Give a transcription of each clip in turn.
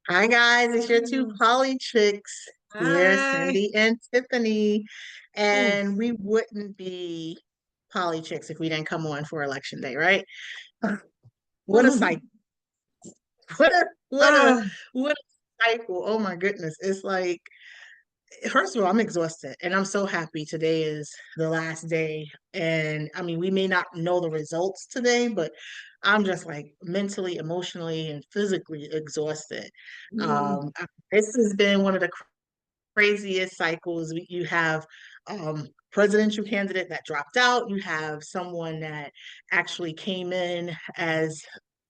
Hi guys, it's your two Mm. poly chicks here, Hi. Cindy and Tiffany. Ooh. And we wouldn't be poly chicks if we didn't come on for election day, right? What a cycle. What a what a Ah, what a cycle. Oh my goodness. It's like first of all, I'm exhausted and I'm so happy today is the last day. And I mean, we may not know the results today, but I'm just like mentally, emotionally, and physically exhausted. mm, This has been one of the craziest cycles. You have presidential candidate that dropped out. You have someone that actually came in as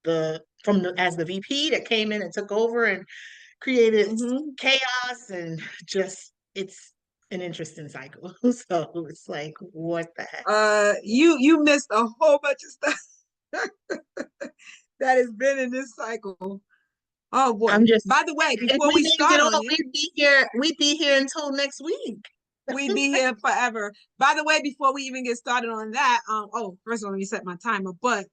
as the VP that came in and took over and created mhm. chaos and just it's an interesting cycle. So it's like, what the heck? You missed a whole bunch of stuff that has been in this cycle. Oh boy. I'm just By the way, if before we we named start it on all, it, we'd be here until next week. we'd be here forever. By the way, before we even get started on that, first of all, let me set my timer. But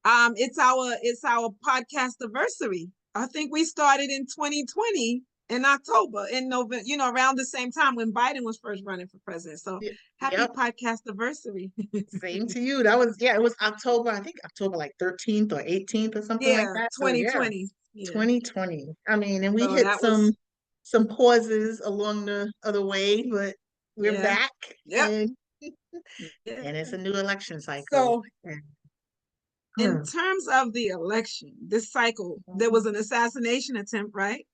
it's our podcast anniversary. I think we started in 2020 in October, in November, around the same time when Biden was first running for president. So happy Yep. podcast anniversary. Same to you. That was yeah, it was October, I think October like 13th or 18th or something like Yeah, that. So yeah, 2020. Yeah. 2020. I mean, and we So hit that was, some pauses along the other way, but we're yeah. back Yep. and Yeah. it's a new election cycle. So And, in hmm, terms of the election, this cycle, there was an assassination attempt, right?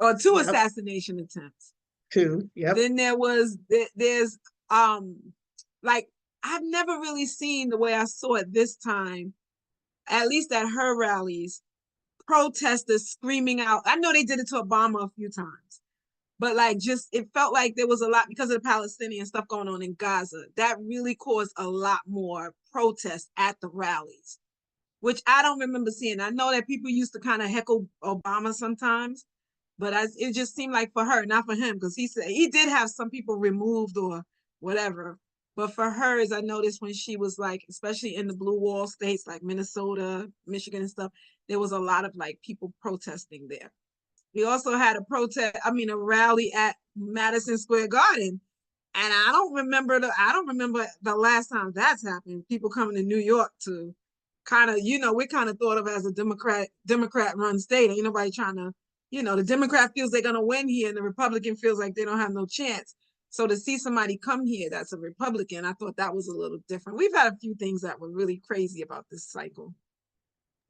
Or two yep, assassination attempts. two. Yep. Then there's like I've never really seen the way I saw it this time, at least at her rallies, protesters screaming out. I know they did it to Obama a few times, but like just it felt like there was a lot because of the Palestinian stuff going on in Gaza. That really caused a lot more protests at the rallies, which I don't remember seeing. I know that people used to kind of heckle Obama sometimes, but it just seemed like for her, not for him, because he said he did have some people removed or whatever. But for hers, I noticed when she was like, especially in the blue wall states like Minnesota, Michigan, and stuff, there was a lot of like people protesting there. We also had a rally at Madison Square Garden. And I don't remember the last time that's happened. People coming to New York to kind of, we're kind of thought of as a Democrat run state. Ain't nobody trying to, the Democrat feels they're gonna win here and the Republican feels like they don't have no chance. So to see somebody come here that's a Republican, I thought that was a little different. We've had a few things that were really crazy about this cycle.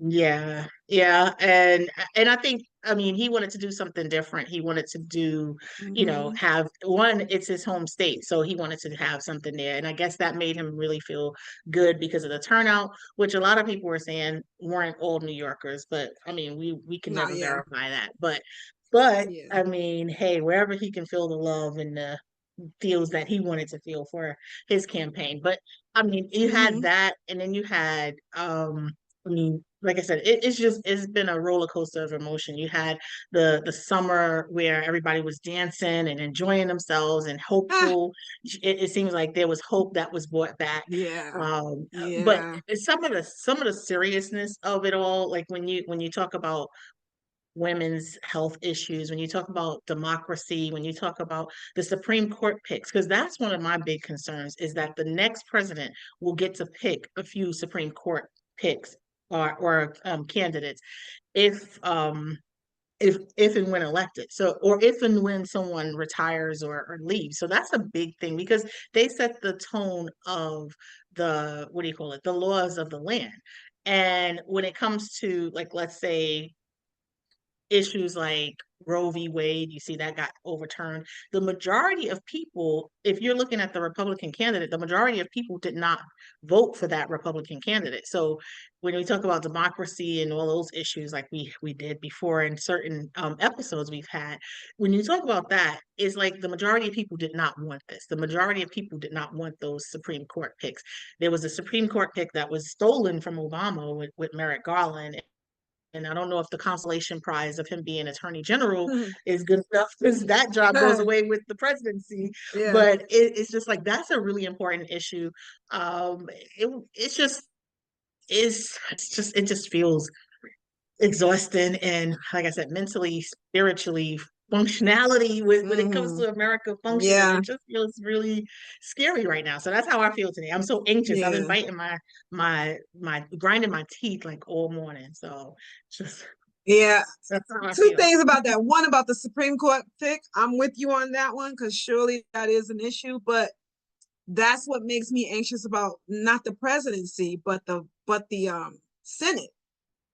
Yeah, yeah, and I think I mean he wanted to do something different. He wanted to do, Mm-hmm. have one. It's his home state, so he wanted to have something there, and I guess that made him really feel good because of the turnout, which a lot of people were saying weren't all New Yorkers, but I mean we can No, never yeah, verify that. But yeah. I mean, hey, wherever he can feel the love and the feels that he wanted to feel for his campaign. But I mean, you had Mm-hmm. that, and then you had, I mean, like I said, it's been a roller coaster of emotion. You had the summer where everybody was dancing and enjoying themselves and Ah, hopeful. It seems like there was hope that was brought back. yeah, But yeah. some of the seriousness of it all, like when you talk about women's health issues, when you talk about democracy, when you talk about the Supreme Court picks, because that's one of my big concerns is that the next president will get to pick a few Supreme Court picks or candidates if if and when elected. So or if and when someone retires or leaves. So that's a big thing because they set the tone of the what do you call it, the laws of the land. And when it comes to like let's say issues like Roe v. Wade, you see that got overturned. The majority of people, if you're looking at the Republican candidate, the majority of people did not vote for that Republican candidate. So when we talk about democracy and all those issues, like we did before in certain episodes we've had, when you talk about that, it's like the majority of people did not want this. The majority of people did not want those Supreme Court picks. There was a Supreme Court pick that was stolen from Obama with Merrick Garland, and I don't know if the consolation prize of him being attorney general is good enough because that job goes away with the presidency. Yeah. But it's just like that's a really important issue. It's just it just feels. exhausting and, like I said, mentally, spiritually, functionality when it comes Hmm. to America functioning. Yeah, It just feels really scary right now. So that's how I feel today. I'm so anxious. I've been yeah. biting my grinding my teeth like all morning. So just Yeah, that's how I two feel. things about that. One about the Supreme Court pick. I'm with you on that one because surely that is an issue, but that's what makes me anxious about not the presidency, but the Senate.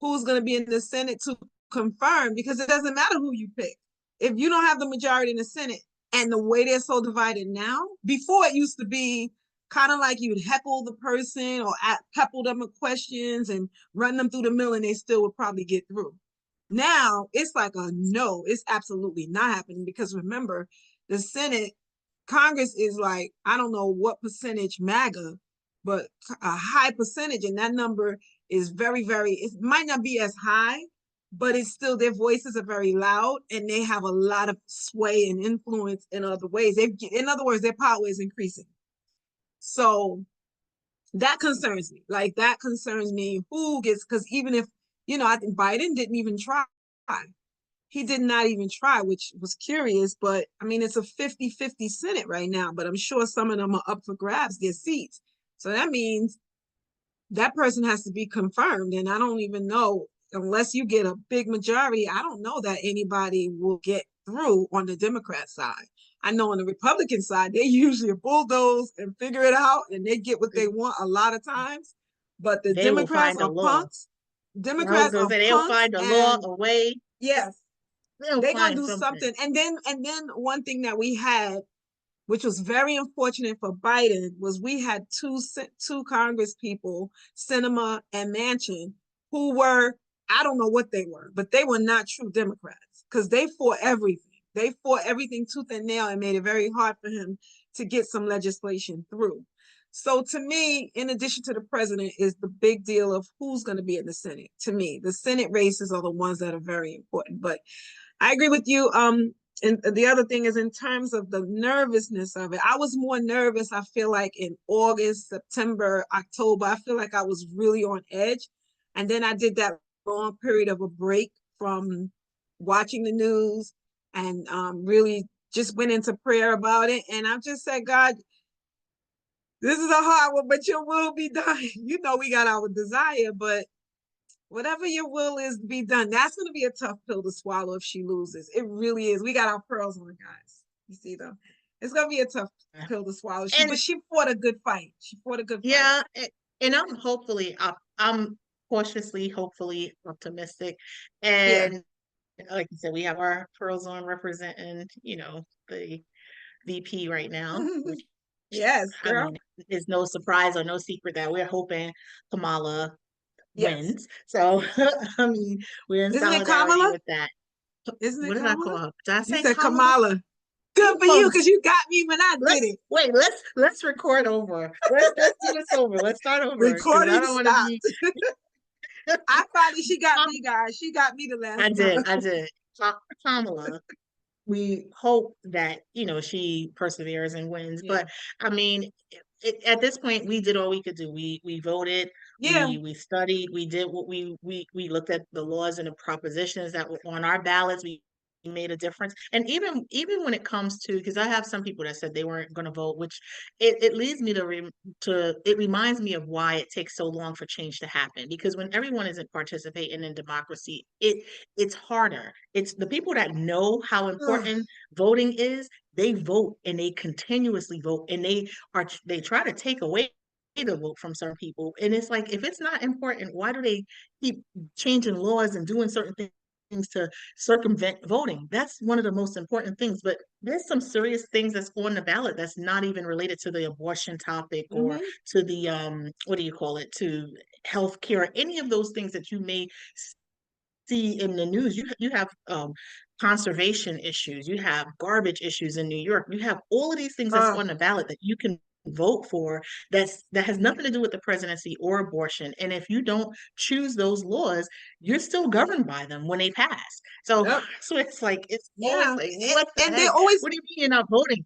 Who's going to be in the Senate to confirm? Because it doesn't matter who you pick if you don't have the majority in the Senate. And the way they're so divided now, before it used to be kind of like you'd heckle the person or pepper them with questions and run them through the mill, and they still would probably get through. Now it's like a no, it's absolutely not happening because remember, the Senate, Congress is like, I don't know what percentage MAGA, but a high percentage. And that number is very, very, it might not be as high, but it's still, their voices are very loud and they have a lot of sway and influence in other ways. In other words, their power is increasing. So that concerns me. Like that concerns me who gets, because even if, I think Biden didn't even try. He did not even try, which was curious, but I mean, it's a 50-50 Senate right now, but I'm sure some of them are up for grabs, their seats. So that means that person has to be confirmed. And I don't even know, unless you get a big majority, I don't know that anybody will get through on the Democrat side. I know on the Republican side, they usually bulldoze and figure it out and they get what they want a lot of times. But the They will Democrats find a are law. punks. I was Democrats gonna are say they'll punks. find a law, And a way. yes, They'll they're gonna find do something. something. And then one thing that we had, which was very unfortunate for Biden, was we had two Congress people, Sinema and Manchin, who were, I don't know what they were, but they were not true Democrats because they fought everything. They fought everything tooth and nail and made it very hard for him to get some legislation through. So to me, in addition to the president, is the big deal of who's going to be in the Senate. To me, the Senate races are the ones that are very important. But I agree with you. And the other thing is in terms of the nervousness of it, I was more nervous, I feel like in August, September, October. I feel like I was really on edge. And then I did that long period of a break from watching the news and really just went into prayer about it. And I just said, God, this is a hard one, but your will be done. We got our desire, but whatever your will is to be done, that's going to be a tough pill to swallow if she loses. It really is. We got our pearls on, guys. You see them? It's going to be a tough pill to swallow. But And she fought a good fight. She fought a good fight. yeah, and I'm cautiously, hopefully optimistic. Yeah. And like you said, we have our pearls on representing, the VP right now, which Yes, I girl. mean is no surprise or no secret that we're hoping Kamala Yes. wins. So I mean, we're in Isn't it solidarity Kamala? with that. Isn't it What did I Kamala? call her? Did I You say said Kamala? Kamala. Good for you Oh, because you got me when I did let's it. wait. Let's record over. Let's do this over. Let's start over because I Recording don't want to stopped. be. She got Um, me, guys. She got me the I last did. time. I did. Kamala. We hope that she perseveres and wins. Yeah. But I mean, at this point, we did all we could do. We voted. Yeah. We studied. We did what we looked at the laws and the propositions that were on our ballots. We made a difference. And even when it comes to, because I have some people that said they weren't going to vote, which it leads me to it reminds me of why it takes so long for change to happen. Because when everyone isn't participating in democracy, it's harder. It's the people that know how important voting is, they vote and they continuously vote and they try to take away the vote from certain people. And it's like, if it's not important, why do they keep changing laws and doing certain things to circumvent voting? That's one of the most important things. But there's some serious things that's on the ballot that's not even related to the abortion topic or Mm-hmm. to the what do you call it, to healthcare, any of those things that you may see in the news. You have conservation issues, you have garbage issues in New York, you have all of these things that's Uh, on the ballot that you can vote for that has nothing to do with the presidency or abortion. And if you don't choose those laws, you're still governed by them when they pass. So yep. so it's like it's always Yeah. like, what the And they heck? always, What do you mean you're not voting?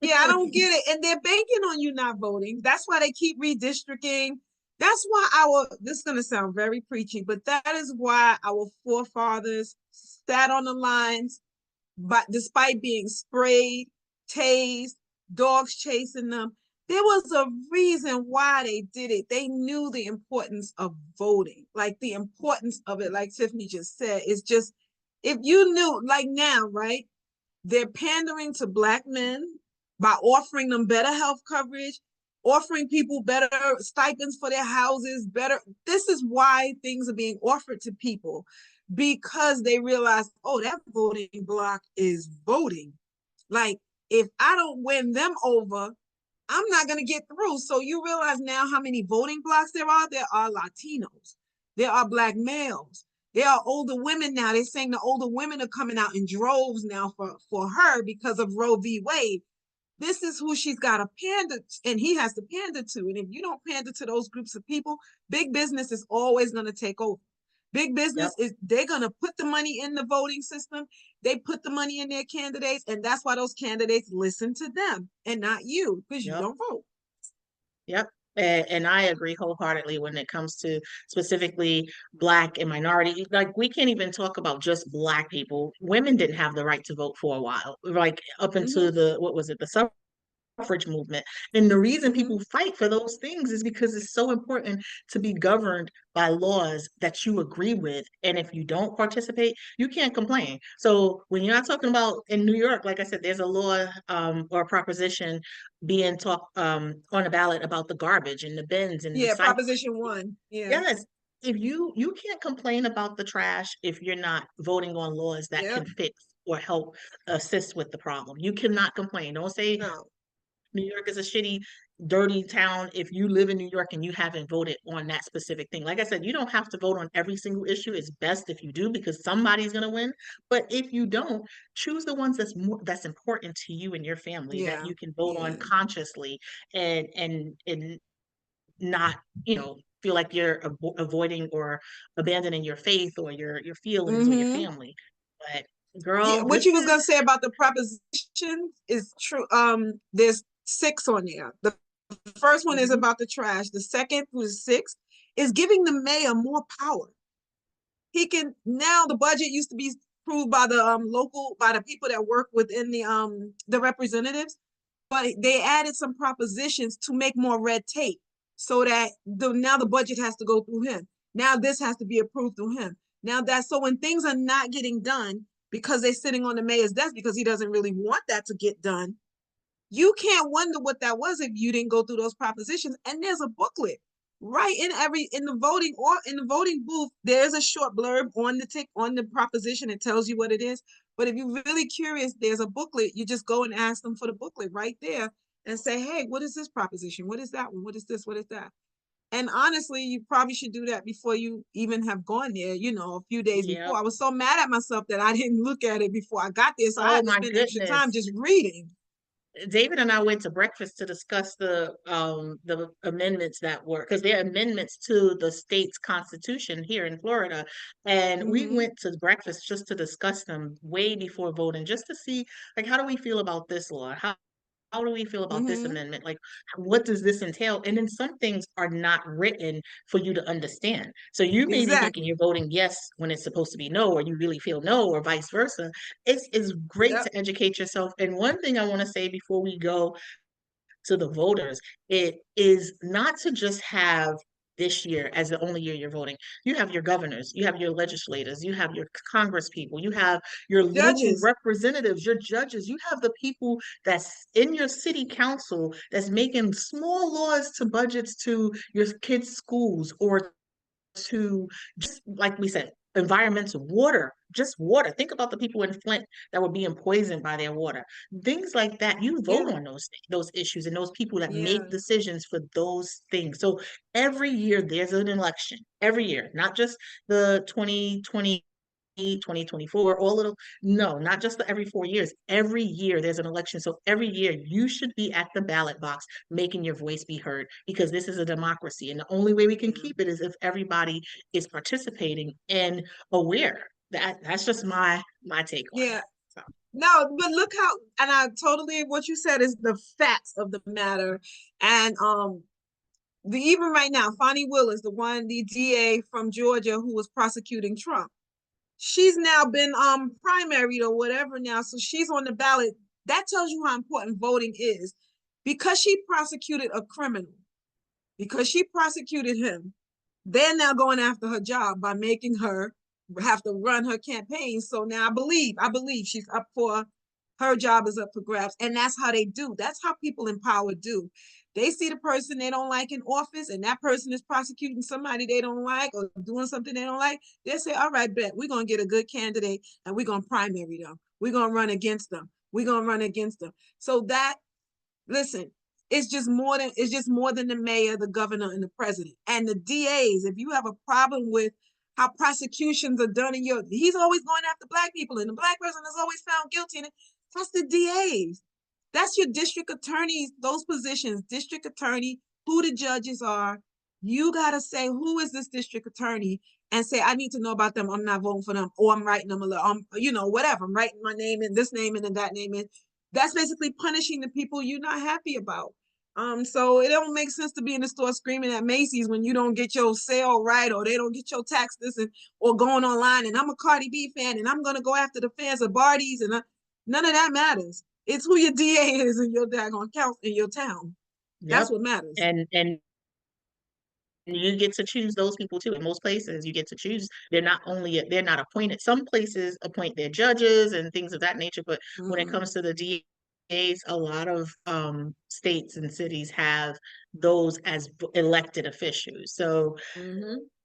yeah, I don't get it. And they're banking on you not voting. That's why they keep redistricting. That's why this is going to sound very preachy, but that is why our forefathers sat on the lines, but despite being sprayed, tased, dogs chasing them, there was a reason why they did it. They knew the importance of voting, like the importance of it, like Tiffany just said. It's just, if you knew, like now, right? They're pandering to Black men by offering them better health coverage, offering people better stipends for their houses, better. This is why things are being offered to people, because they realize, oh, that voting block is voting. Like, if I don't win them over, I'm not going to get through. So you realize now how many voting blocks there are? There are Latinos, there are Black males, there are older women now. They're saying the older women are coming out in droves now for her because of Roe v. Wade. This is who she's got to pander, and he has to pander to. And if you don't pander to those groups of people, big business is always going to take over. Big business Yep. is, they're going to put the money in the voting system. They put the money in their candidates, and that's why those candidates listen to them and not you, because you Yep. don't vote. Yep. And I agree wholeheartedly when it comes to specifically Black and minority. Like, we can't even talk about just Black people. Women didn't have the right to vote for a while, like up Mm-hmm, into what was it, the suffrage movement. And the reason mm-hmm. people fight for those things is because it's so important to be governed by laws that you agree with. And if you don't participate, you can't complain. So when you're not talking about in New York, like I said, there's a law or a proposition being talked on a ballot about the garbage and the bins and Yeah, recycling. Proposition 1. Yeah. Yes, if you can't complain about the trash if you're not voting on laws that Yep. can fix or help assist with the problem. You cannot complain. Don't say No. New York is a shitty, dirty town if you live in New York and you haven't voted on that specific thing. Like I said, you don't have to vote on every single issue. It's best if you do because somebody's going to win. But if you don't, choose the ones that's important to you and your family that Yeah. you can vote on Yeah. consciously and not, feel like you're avoiding or abandoning your faith or your feelings or your Mm-hmm. family. But Yeah. girl, What you was gonna say about the proposition is true. There's 6 on there. The first one is Mhm. about the trash. The second, who's 6, is giving the mayor more power. He can now, the budget used to be approved by the local, by the people that work within the representatives, but they added some propositions to make more red tape so that now the budget has to go through him. Now this has to be approved through him. Now that, so when things are not getting done because they're sitting on the mayor's desk because he doesn't really want that to get done, you can't wonder what that was if you didn't go through those propositions. And there's a booklet right in the voting, or in the voting booth. There's a short blurb on the proposition. It tells you what it is. But if you're really curious, there's a booklet. You just go and ask them for the booklet right there and say, hey, what is this proposition? What is that one? What is this? What is that? And honestly, you probably should do that before you even have gone there, a few days Yep. before. I was so mad at myself that I didn't look at it before I got there. So I Oh had to my spend extra time goodness. just reading. David and I went to breakfast to discuss the amendments that were, because they're amendments to the state's constitution here in Florida, and we Mm-hmm. went to breakfast just to discuss them way before voting, just to see, like, how do we feel about this law? How do we feel about this Mm-hmm. amendment? Like, what does this entail? And then some things are not written for you to understand. So you may be thinking Exactly. you're voting yes when it's supposed to be no, or you really feel no, or vice versa. It's great Yep. to educate yourself. And one thing I want to say before we go to the voters, it is not to just have this year as the only year you're voting. You have your governors, you have your legislators, you have your congress people, you have your local Judges. representatives, your judges, you have the people that's in your city council that's making small laws to budgets to your kids' schools or to, just like we said, environmental water, just water. Think about the people in Flint that were being poisoned by their water. Things like that. You vote Yeah. on those issues and those people that make Yeah. decisions for those things. So every year there's an election. Every year, not just the 2020 2024, all little, no, not just the every 4 years. Every year there's an election. So every year you should be at the ballot box making your voice be heard because this is a democracy. And the only way we can Yeah. keep it is if everybody is participating and aware. That's just my take on Yeah. that. So No, but look how, and I totally, what you said is the facts of the matter. And even right now, Fonnie Willis, the DA from Georgia who was prosecuting Trump, she's now been primaried or whatever now, so she's on the ballot. That tells you how important voting is, because she prosecuted a criminal, because she prosecuted him. They're now going after her job by making her have to run her campaign. So now I believe she's up for, her job is up for grabs. And that's how they do. That's how people in power do. They see the person they don't like in office, and that person is prosecuting somebody they don't like or doing something they don't like. They say, all right, bet, we're going to get a good candidate and we're going to primary them. We're going to run against them. We're going to run against them. So that, listen, it's just more than the mayor, the governor, and the president. And the DAs, if you have a problem with how prosecutions are done he's always going after black people, and the black person is always found guilty. And that's the DAs. That's your district attorneys, those positions, district attorney, who the judges are. You got to say, who is this district attorney? And say, I need to know about them. I'm not voting for them, or I'm writing them a little, whatever. I'm writing my name in, this name in, and that name in. That's basically punishing the people you're not happy about. So it don't make sense to be in the store screaming at Macy's when you don't get your sale right, or they don't get your tax this, or going online and I'm a Cardi B fan and I'm gonna go after the fans of Barty's, and none of that matters. It's who your DA is in your daggone count in your town. That's what matters. And you get to choose those people too. In most places, you get to choose. They're not appointed. Some places appoint their judges and things of that nature, but when it comes to the DAs, a lot of states and cities have those as elected officials. So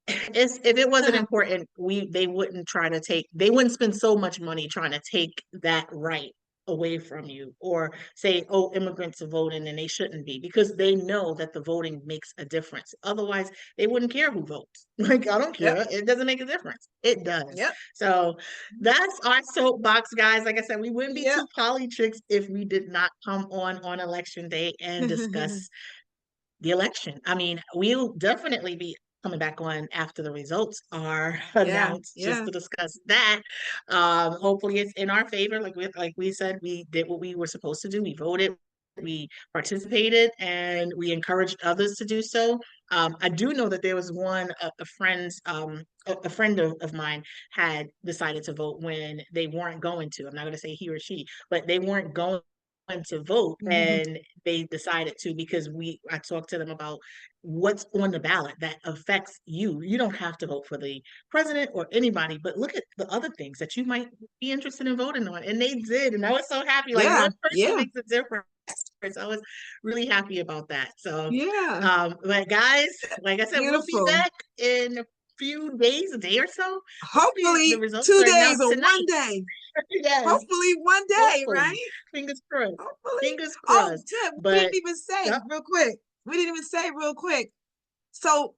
if it wasn't important, they wouldn't spend so much money trying to take that right away from you, or say, oh, immigrants are voting and they shouldn't be, because they know that the voting makes a difference. Otherwise, they wouldn't care who votes. Like, I don't care. It doesn't make a difference. It does. So that's our soapbox, guys. Like I said, we wouldn't be two politricks if we did not come on election day and discuss the election. I mean, we'll definitely be coming back on after the results are announced, just to discuss that. Hopefully it's in our favor. Like we said, we did what we were supposed to do. We voted, we participated, and we encouraged others to do so. I do know that there was a friend of mine had decided to vote when they weren't going to. I'm not going to say he or she, but they weren't going to vote, and they decided to, because I talked to them about what's on the ballot that affects you. You don't have to vote for the president or anybody, but look at the other things that you might be interested in voting on. And they did, and I was so happy. Like, one person makes a difference. I was really happy about that. So but guys, like I said, we'll be back in a few days, a day or so. Hopefully 2 days or tonight. 1 day. Yes. Hopefully 1 day, right? Fingers crossed. Hopefully. Fingers crossed. Tim, we didn't even say real quick. We didn't even say real quick. So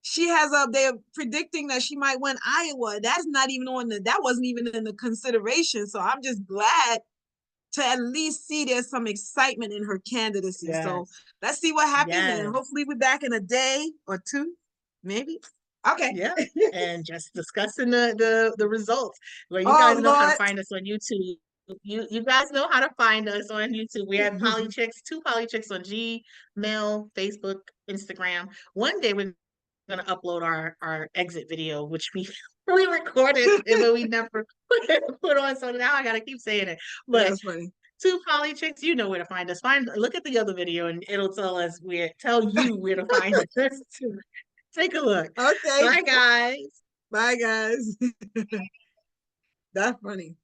she has they're predicting that she might win Iowa. That's not even that wasn't even in the consideration. So I'm just glad to at least see there's some excitement in her candidacy. So let's see what happens, and hopefully we're back in a day or two, maybe. Okay. Yeah. And just discussing the results. Well, you guys know how to find us on YouTube. You guys know how to find us on YouTube. We have Polychicks, 2 Polychicks on Gmail, Facebook, Instagram. One day we're gonna upload our exit video, which we recorded but we never put on. So now I gotta keep saying it. But that's funny. 2 Polychicks, you know where to find us. Look at the other video and it'll tell you where to find us. Take a look. Okay. Bye, guys. Bye, guys. That's funny.